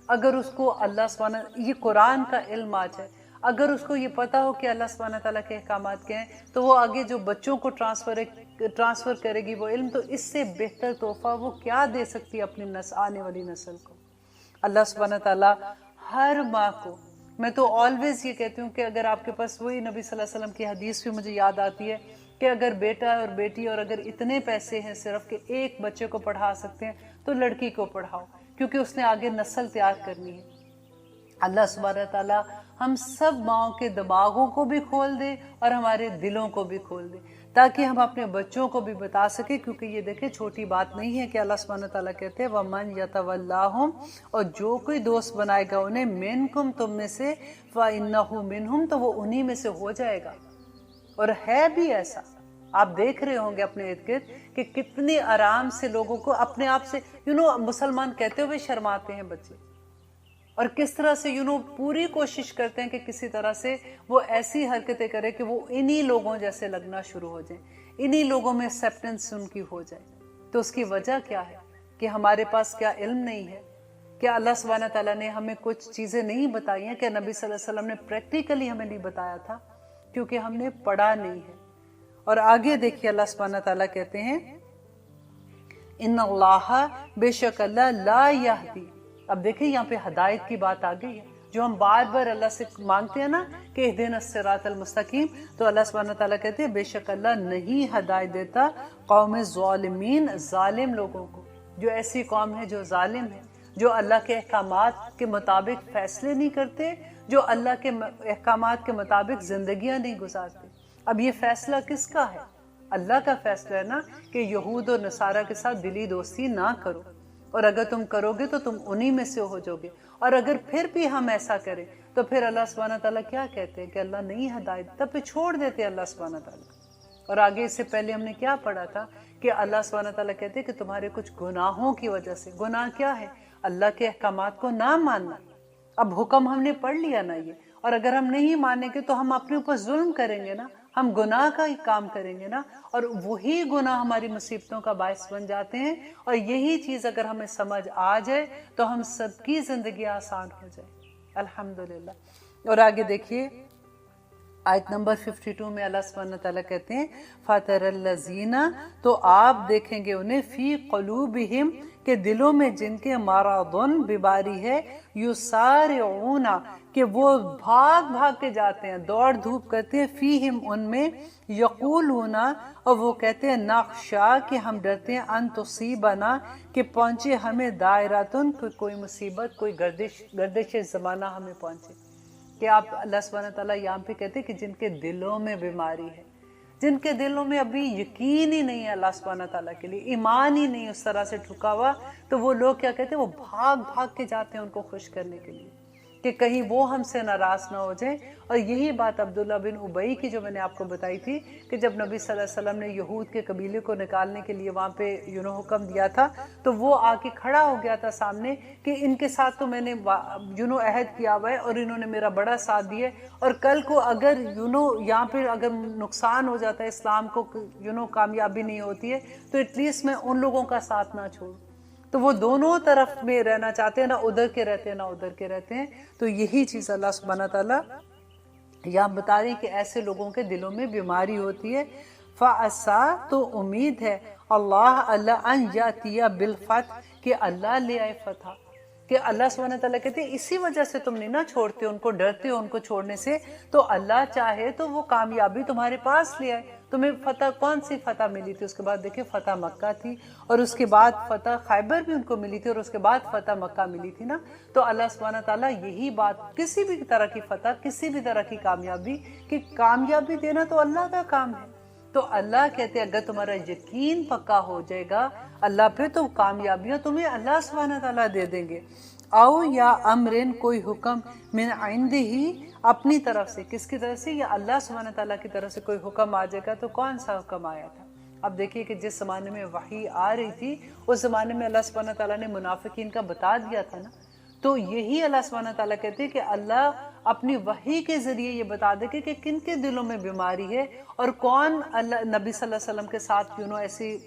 اگر اس کو اللہ سبحانہ، یہ قرآن کا علم آ جائے، اگر اس کو یہ پتا ہو کہ اللہ سبحانہ تعالیٰ کے احکامات کیا ہیں، تو وہ آگے جو بچوں کو ٹرانسفر کرے گی وہ علم، تو اس سے بہتر تحفہ وہ کیا دے سکتی ہے اپنی آنے والی نسل کو۔ اللہ سبحانہ تعالیٰ ہر ماں کو، میں تو آلویز یہ کہتی ہوں کہ اگر آپ کے پاس، وہی نبی صلی اللہ علیہ وسلم کی حدیث بھی مجھے یاد آتی ہے کہ اگر بیٹا اور بیٹی اور اگر اتنے پیسے ہیں صرف کہ ایک بچے کو پڑھا سکتے ہیں، تو لڑکی کو پڑھاؤ، کیونکہ اس نے آگے نسل تیار کرنی ہے۔ اللہ سبحانہ تعالیٰ ہم سب ماؤں کے دماغوں کو بھی کھول دے اور ہمارے دلوں کو بھی کھول دے، تاکہ ہم اپنے بچوں کو بھی بتا سکیں، کیونکہ یہ دیکھیں چھوٹی بات نہیں ہے کہ اللہ سبحانہ تعالیٰ کہتے ہیں وَمَن يَتَوَلَّاهُمْ، اور جو کوئی دوست بنائے گا انہیں، مِنْكُمْ، تم میں سے، فَإِنَّهُ مِنْهُمْ، تو وہ انہی میں سے ہو جائے گا۔ اور ہے بھی ایسا، آپ دیکھ رہے ہوں گے اپنے ارد گرد کہ کتنے آرام سے لوگوں کو اپنے آپ سے مسلمان کہتے ہوئے شرماتے ہیں بچے، اور کس طرح سے پوری کوشش کرتے ہیں کہ کسی طرح سے وہ ایسی حرکتیں کرے کہ وہ انہی لوگوں جیسے لگنا شروع ہو جائیں، انہی لوگوں میں ایکسیپٹنس ان کی ہو جائے۔ تو اس کی وجہ کیا ہے کہ ہمارے پاس کیا علم نہیں ہے؟ کیا اللہ سبحانہ تعالیٰ نے ہمیں کچھ چیزیں نہیں بتائی ہیں؟ کہ نبی صلی اللہ علیہ وسلم نے پریکٹیکلی ہمیں نہیں بتایا تھا؟ کیونکہ ہم نے پڑھا نہیں ہے۔ اور آگے دیکھیے اللہ سبحانہ تعالیٰ کہتے ہیں ان اللہ، بے شک اللہ، لا یہدی، اب دیکھیں یہاں پہ ہدایت کی بات آ گئی ہے، جو ہم بار بار اللہ سے مانگتے ہیں نا کہ اہدنا الصراط المستقیم، تو اللہ سبحانہ تعالیٰ کہتے ہیں بے شک اللہ نہیں ہدایت دیتا قوم ظالمین، ظالم لوگوں کو، جو ایسی قوم ہے جو ظالم ہے، جو اللہ کے احکامات کے مطابق فیصلے نہیں کرتے، جو اللہ کے احکامات کے مطابق زندگیاں نہیں گزارتے۔ اب یہ فیصلہ کس کا ہے؟ اللہ کا فیصلہ ہے نا کہ یہود و نصارہ کے ساتھ دلی دوستی نہ کرو، اور اگر تم کرو گے تو تم انہی میں سے ہو جاؤ گے، اور اگر پھر بھی ہم ایسا کریں تو پھر اللہ سبحانہ تعالیٰ کیا کہتے ہیں کہ اللہ نہیں ہدایت، تب پہ چھوڑ دیتے اللہ سبحانہ تعالیٰ۔ اور آگے اس سے پہلے ہم نے کیا پڑھا تھا کہ اللہ سبحانہ تعالیٰ کہتے ہیں کہ تمہارے کچھ گناہوں کی وجہ سے، گناہ کیا ہے؟ اللہ کے احکامات کو نہ ماننا۔ اب حکم ہم نے پڑھ لیا نا یہ، اور اگر ہم نہیں مانیں گے تو ہم اپنے اوپر ظلم کریں گے نا، ہم گناہ کا ہی کام کریں گے نا، اور وہی گناہ ہماری مصیبتوں کا باعث بن جاتے ہیں۔ اور یہی چیز اگر ہمیں سمجھ آ جائے تو ہم سب کی زندگی آسان ہو جائے، الحمدللہ۔ اور آگے دیکھیے آیت نمبر 52 میں اللہ سبحانہ تعالیٰ کہتے ہیں فَتَرَ الَّذِينَ، تو آپ دیکھیں گے انہیں، فی قلوبہم، کہ دلوں میں جن کے مرضٌ، بیماری ہے، یسارعون، کہ وہ بھاگ بھاگ کے جاتے ہیں، دوڑ دھوپ کرتے ہیں، فیہم، ان میں، یقولون، اور وہ کہتے ہیں، نخشا، کہ ہم ڈرتے ہیں، ان تصیبنا، کہ پہنچے ہمیں، دائرۃ، کوئی مصیبت، کوئی گردش زمانہ ہمیں پہنچے۔ کہ آپ اللہ سبحانہ تعالیٰ یہاں پہ کہتے ہیں کہ جن کے دلوں میں بیماری ہے، جن کے دلوں میں ابھی یقین ہی نہیں ہے اللہ سبحانہ تعالیٰ کے لیے، ایمان ہی نہیں اس طرح سے ٹھکا ہوا، تو وہ لوگ کیا کہتے ہیں، وہ بھاگ بھاگ کے جاتے ہیں ان کو خوش کرنے کے لیے کہ کہیں وہ ہم سے ناراض نہ ہو جائیں۔ اور یہی بات عبداللہ بن ابی کی جو میں نے آپ کو بتائی تھی کہ جب نبی صلی اللہ علیہ وسلم نے یہود کے قبیلے کو نکالنے کے لیے وہاں پہ حکم دیا تھا، تو وہ آ کے کھڑا ہو گیا تھا سامنے کہ ان کے ساتھ تو میں نے عہد کیا ہوا ہے، اور انہوں نے میرا بڑا ساتھ دیا ہے، اور کل کو اگر یہاں پہ اگر نقصان ہو جاتا ہے، اسلام کو کامیابی نہیں ہوتی ہے، تو ایٹ لیسٹ میں ان لوگوں کا ساتھ نہ چھوڑوں۔ تو وہ دونوں طرف میں رہنا چاہتے ہیں، نہ ادھر کے رہتے ہیں نہ ادھر کے رہتے ہیں۔ تو یہی چیز اللہ سبحانہ تعالیٰ یہاں بتا رہی کہ ایسے لوگوں کے دلوں میں بیماری ہوتی ہے. فَأَسَا تو امید ہے اللہ ان یاتی بالفتح کہ اللہ لے آئے فتح. کہ اللہ سبحانہ تعالیٰ کہتے ہیں اسی وجہ سے تم نہیں نہ چھوڑتے ان کو، ڈرتے ہو ان کو چھوڑنے سے، تو اللہ چاہے تو وہ کامیابی تمہارے پاس لے آئے. تمہیں فتح کون سی فتح ملی تھی؟ اس کے بعد دیکھیں فتح مکہ تھی، اور اس کے بعد فتح خیبر بھی ان کو ملی تھی، اور اس کے بعد فتح مکہ ملی تھی نا. تو اللہ سبحانہ تعالیٰ یہی بات، کسی بھی طرح کی فتح، کسی بھی طرح کی کامیابی، کہ کامیابی دینا تو اللہ کا کام ہے. تو اللہ کہتے ہیں اگر تمہارا یقین پکا ہو جائے گا اللہ پہ تو کامیابیاں تمہیں اللہ سبحانہ تعالیٰ دے دیں گے. او یا امرن کوئی حکم من عندہ ہی اپنی طرف سے، کس کی طرف سے؟ یا اللہ سبحانہ تعالیٰ کی طرف سے کوئی حکم آ جائے گا. تو کون سا حکم آیا تھا؟ اب دیکھیے کہ جس زمانے میں وحی آ رہی تھی اس زمانے میں اللہ سبحانہ تعالیٰ نے منافقین کا بتا دیا تھا نا. تو یہی اللہ سبحانہ تعالیٰ کہتے ہیں کہ اللہ اپنی وحی کے ذریعے یہ بتا دے کہ کن کے دلوں میں بیماری ہے، اور کون اللہ نبی صلی اللہ علیہ وسلم کے ساتھ ایسے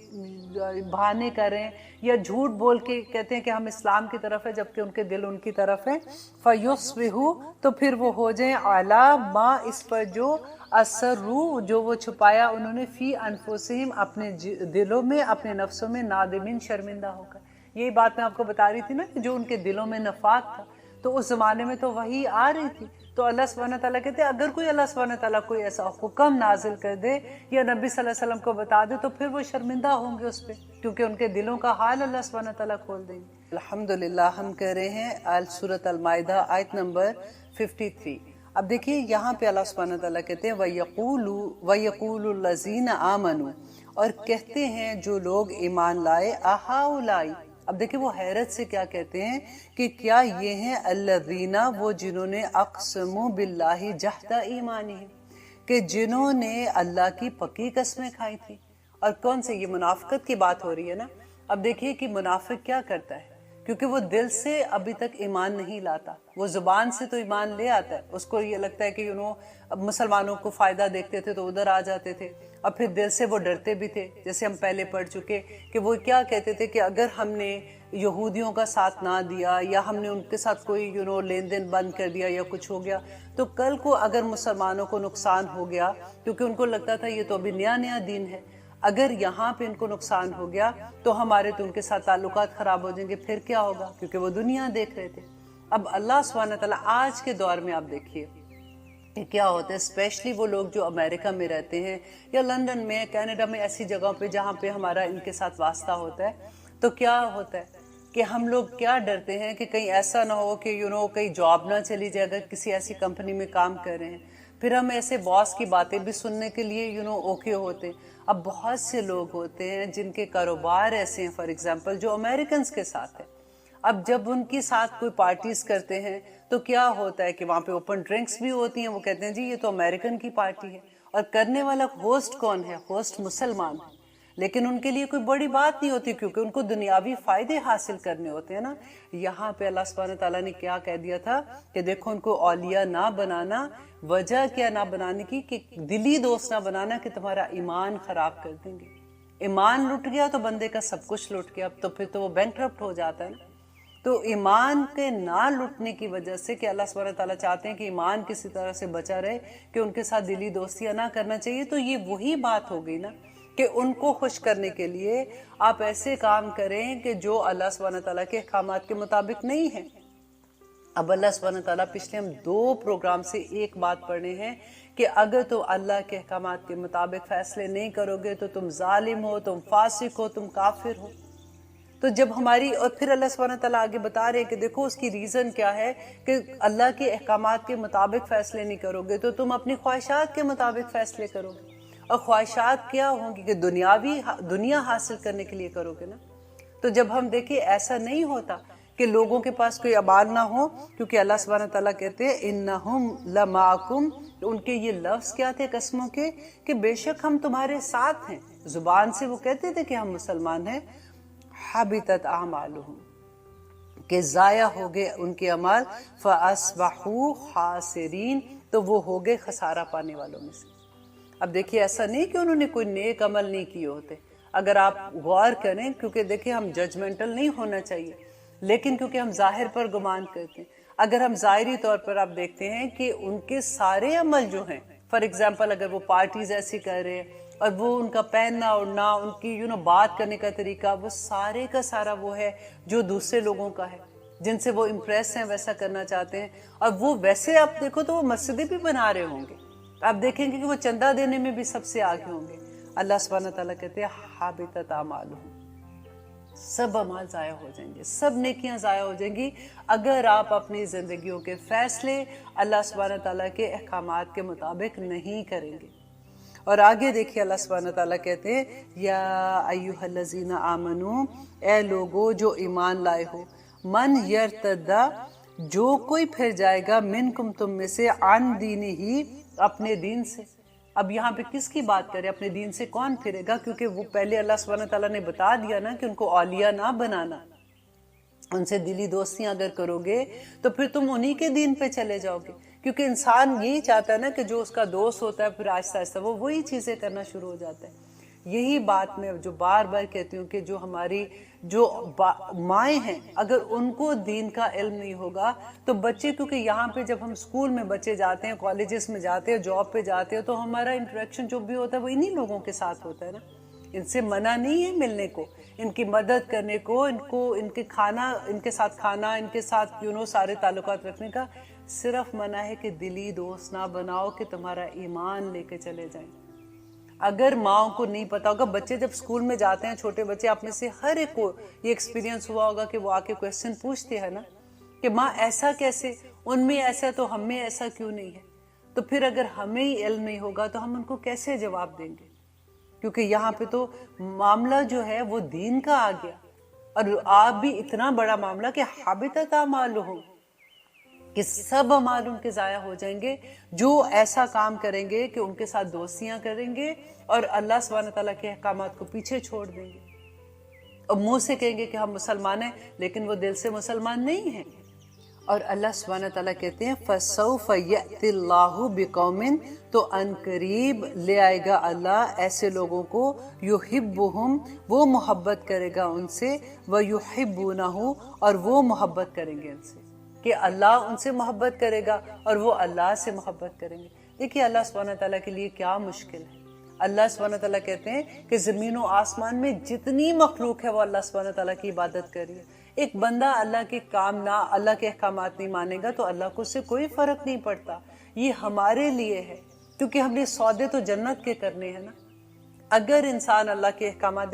بہانے کریں یا جھوٹ بول کے کہتے ہیں کہ ہم اسلام کی طرف ہے جبکہ ان کے دل ان کی طرف ہے. فَيُصْبِحُوا تو پھر وہ ہو جائیں عَلَىٰ مَا اس پر جو اَسَرُّوا جو وہ چھپایا انہوں نے، فی انفسہم اپنے دلوں میں، اپنے نفسوں میں، نادمین شرمندہ ہو کر. یہی بات میں آپ کو بتا رہی تھی نا کہ جو ان کے دلوں میں نفاق تھا، تو اس زمانے میں تو وحی آ رہی تھی. تو اللہ سبحانہ تعالیٰ کہتے ہیں اگر کوئی اللہ سبحانہ تعالیٰ کوئی ایسا حکم نازل کر دے یا نبی صلی اللہ علیہ وسلم کو بتا دے تو پھر وہ شرمندہ ہوں گے اس پہ، کیونکہ ان کے دلوں کا حال اللہ سبحانہ تعالیٰ کھول دیں گے. الحمدللہ ہم کہہ رہے ہیں سورۃ المائدہ آیت نمبر 53. اب دیکھیے یہاں پہ اللہ سبحانہ تعالیٰ کہتے ہیں وَيَقُولُ الَّذِينَ آمَنُوا اور کہتے ہیں جو لوگ ایمان لائے، أَهَؤُلَاءِ اب دیکھیں وہ حیرت سے کیا کہتے ہیں کہ کیا یہ ہیں الذین وہ جنہوں نے اقسموا باللہ جہد ایمانہم کہ جنہوں نے اللہ کی پکی قسمیں کھائی تھی. اور کون سے؟ یہ منافقت کی بات ہو رہی ہے نا. اب دیکھیے کہ منافق کیا کرتا ہے، کیونکہ وہ دل سے ابھی تک ایمان نہیں لاتا، وہ زبان سے تو ایمان لے آتا ہے، اس کو یہ لگتا ہے کہ مسلمانوں کو فائدہ دیکھتے تھے تو ادھر آ جاتے تھے، اور پھر دل سے وہ ڈرتے بھی تھے. جیسے ہم پہلے پڑھ چکے کہ وہ کیا کہتے تھے کہ اگر ہم نے یہودیوں کا ساتھ نہ دیا یا ہم نے ان کے ساتھ کوئی لین دین بند کر دیا یا کچھ ہو گیا تو کل کو اگر مسلمانوں کو نقصان ہو گیا، کیونکہ ان کو لگتا تھا یہ تو ابھی نیا دین ہے، اگر یہاں پہ ان کو نقصان ہو گیا تو ہمارے تو ان کے ساتھ تعلقات خراب ہو جائیں گے، پھر کیا ہوگا؟ کیونکہ وہ دنیا دیکھ رہے تھے. اب اللہ سبحانہ تعالیٰ آج کے دور میں آپ دیکھیے کہ کیا ہوتا ہے، اسپیشلی وہ لوگ جو امریکہ میں رہتے ہیں یا لندن میں، کینیڈا میں، ایسی جگہوں پہ جہاں پہ ہمارا ان کے ساتھ واسطہ ہوتا ہے، تو کیا ہوتا ہے کہ ہم لوگ کیا ڈرتے ہیں کہ کہیں ایسا نہ ہو کہ کہیں جاب نہ چلی جائے اگر کسی ایسی کمپنی میں کام کر رہے ہیں. پھر ہم ایسے باس کی باتیں بھی سننے کے لیے اوکے ہوتے ہیں. اب بہت سے لوگ ہوتے ہیں جن کے کاروبار ایسے ہیں، فار ایگزامپل جو امریکنز کے ساتھ ہیں. اب جب ان کے ساتھ کوئی پارٹیز کرتے ہیں تو کیا ہوتا ہے کہ وہاں پہ اوپن ڈرنکس بھی ہوتی ہیں، وہ کہتے ہیں جی یہ تو امریکن کی پارٹی ہے، اور کرنے والا ہوسٹ کون ہے؟ ہوسٹ مسلمان ہے. لیکن ان کے لیے کوئی بڑی بات نہیں ہوتی کیونکہ ان کو دنیاوی فائدے حاصل کرنے ہوتے ہیں نا. یہاں پہ اللہ سبحانہ تعالیٰ نے کیا کہہ دیا تھا کہ دیکھو ان کو اولیاء نہ بنانا. وجہ کیا نہ بنانے کی؟ کہ دلی دوست نہ بنانا کہ تمہارا ایمان خراب کر دیں گے. ایمان لٹ گیا تو بندے کا سب کچھ لٹ گیا، تو پھر تو وہ بینکرپٹ ہو جاتا ہے نا. تو ایمان کے نہ لٹنے کی وجہ سے کہ اللہ سبحانہ تعالیٰ چاہتے ہیں کہ ایمان کسی طرح سے بچا رہے کہ ان کے ساتھ دلی دوستیاں نہ کرنا چاہیے. تو یہ وہی بات ہو گئی نا کہ ان کو خوش کرنے کے لیے آپ ایسے کام کریں کہ جو اللہ سبحانہ تعالیٰ کے احکامات کے مطابق نہیں ہیں. اب اللہ سبحانہ تعالیٰ پچھلے ہم 2 پروگرام سے ایک بات پڑھنے ہیں کہ اگر تو اللہ کے احکامات کے مطابق فیصلے نہیں کرو گے تو تم ظالم ہو، تم فاسق ہو، تم کافر ہو. تو جب ہماری، اور پھر اللہ سبحانہ تعالیٰ آگے بتا رہے ہیں کہ دیکھو اس کی ریزن کیا ہے کہ اللہ کے احکامات کے مطابق فیصلے نہیں کرو گے تو تم اپنی خواہشات کے مطابق فیصلے کرو گے. اور خواہشات کیا ہوں گی کہ دنیا حاصل کرنے کے لیے کرو گے نا. تو جب ہم دیکھیں ایسا نہیں ہوتا کہ لوگوں کے پاس کوئی اعمال نہ ہو، کیونکہ اللہ سبحانہ تعالیٰ کہتے ہیں انہم لمعکم، ان کے یہ لفظ کیا تھے قسموں کے کہ بے شک ہم تمہارے ساتھ ہیں. زبان سے وہ کہتے تھے کہ ہم مسلمان ہیں. حبطت اعمالہم کہ ضائع ہو گئے ان کے اعمال. فاصبحوا خاسرین تو وہ ہو گئے خسارہ پانے والوں میں سے. اب دیکھیے ایسا نہیں کہ انہوں نے کوئی نیک عمل نہیں کیے ہوتے. اگر آپ غور کریں، کیونکہ دیکھیں ہم ججمنٹل نہیں ہونا چاہیے، لیکن کیونکہ ہم ظاہر پر گمان کرتے ہیں، اگر ہم ظاہری طور پر آپ دیکھتے ہیں کہ ان کے سارے عمل جو ہیں، فار ایگزامپل اگر وہ پارٹیز ایسی کر رہے ہیں اور وہ ان کا پہننا اوڑھنا، ان کی بات کرنے کا طریقہ، وہ سارے کا سارا وہ ہے جو دوسرے لوگوں کا ہے، جن سے وہ امپریس ہیں، ویسا کرنا چاہتے ہیں. اور وہ ویسے آپ دیکھو تو وہ مسجدیں بھی بنا رہے ہوں گے، آپ دیکھیں گے کہ وہ چندہ دینے میں بھی سب سے آگے ہوں گے. اللہ سبحانہ تعالیٰ کہتے ہیں حابطت اعمالہم، سب اعمال ضائع ہو جائیں گے، سب نیکیاں ضائع ہو جائیں گی اگر آپ اپنی زندگیوں کے فیصلے اللہ سبحانہ تعالیٰ کے احکامات کے مطابق نہیں کریں گے. اور آگے دیکھیے اللہ سبحانہ تعالیٰ کہتے ہیں یا ایھا الذین آمنو، اے لوگو جو ایمان لائے ہو، من یرتدا، جو کوئی پھر جائے گا، منکم تم میں سے، عن دینہ، اپنے دین سے. اب یہاں پہ کس کی بات کرے؟ اپنے دین سے کون پھرے گا؟ کیونکہ وہ پہلے اللہ سبحانہ تعالیٰ نے بتا دیا نا کہ ان کو اولیاء نہ بنانا، ان سے دلی دوستیاں اگر کرو گے تو پھر تم انہی کے دین پہ چلے جاؤ گے. کیونکہ انسان یہی چاہتا ہے نا کہ جو اس کا دوست ہوتا ہے پھر آہستہ آہستہ وہ وہی چیزیں کرنا شروع ہو جاتا ہے. یہی بات میں جو بار بار کہتی ہوں کہ جو ہماری جو مائیں ہیں، اگر ان کو دین کا علم نہیں ہوگا تو بچے، کیونکہ یہاں پہ جب ہم اسکول میں بچے جاتے ہیں، کالجز میں جاتے ہیں، جاب پہ جاتے ہیں، تو ہمارا انٹریکشن جو بھی ہوتا ہے وہ انہی لوگوں کے ساتھ ہوتا ہے نا. ان سے منع نہیں ہے ملنے کو، ان کی مدد کرنے کو، ان کے کھانا، ان کے ساتھ کھانا، ان کے ساتھ سارے تعلقات رکھنے کا. صرف منع ہے کہ دلی دوست نہ بناؤ کہ تمہارا ایمان لے کے چلے جائیں. اگر ماں کو نہیں پتا ہوگا، بچے جب اسکول میں جاتے ہیں، چھوٹے بچے، آپ میں سے ہر ایک کو یہ ایکسپیرینس ہوا ہوگا کہ وہ آ کے کویسچن پوچھتے ہیں نا کہ ماں ایسا کیسے، ان میں ایسا تو ہم میں ایسا کیوں نہیں ہے. تو پھر اگر ہمیں ہی علم نہیں ہوگا تو ہم ان کو کیسے جواب دیں گے؟ کیونکہ یہاں پہ تو معاملہ جو ہے وہ دین کا آ گیا، اور آپ بھی اتنا بڑا معاملہ کہ حابطت اعمالہم، کہ سب اعمال ان کے ضائع ہو جائیں گے جو ایسا کام کریں گے کہ ان کے ساتھ دوستیاں کریں گے اور اللہ سبحانہ تعالیٰ کے احکامات کو پیچھے چھوڑ دیں گے، اور منہ سے کہیں گے کہ ہم مسلمان ہیں لیکن وہ دل سے مسلمان نہیں ہیں. اور اللہ سبحانہ تعالیٰ کہتے ہیں فَسَوْفَ يَأْتِ اللَّهُ بِقَوْمٍ، تو ان قریب لے آئے گا اللہ ایسے لوگوں کو، يُحِبُّهُمْ، وہ محبت کرے گا ان سے، وَيُحِبُّونَهُ، اور وہ محبت کریں گے ان سے، کہ اللہ ان سے محبت کرے گا اور وہ اللہ سے محبت کریں گے. دیکھیے اللہ سبحانہ تعالیٰ کے لیے کیا مشکل ہے. اللہ سبحانہ تعالیٰ کہتے ہیں کہ زمین و آسمان میں جتنی مخلوق ہے وہ اللہ سبحانہ تعالیٰ کی عبادت کر رہی ہے. ایک بندہ اللہ کے کام نہ، اللہ کے احکامات نہیں مانے گا تو اللہ کو اس سے کوئی فرق نہیں پڑتا. یہ ہمارے لیے ہے کیونکہ ہم نے سودے تو جنت کے کرنے ہیں نا. اگر انسان اللہ کے احکامات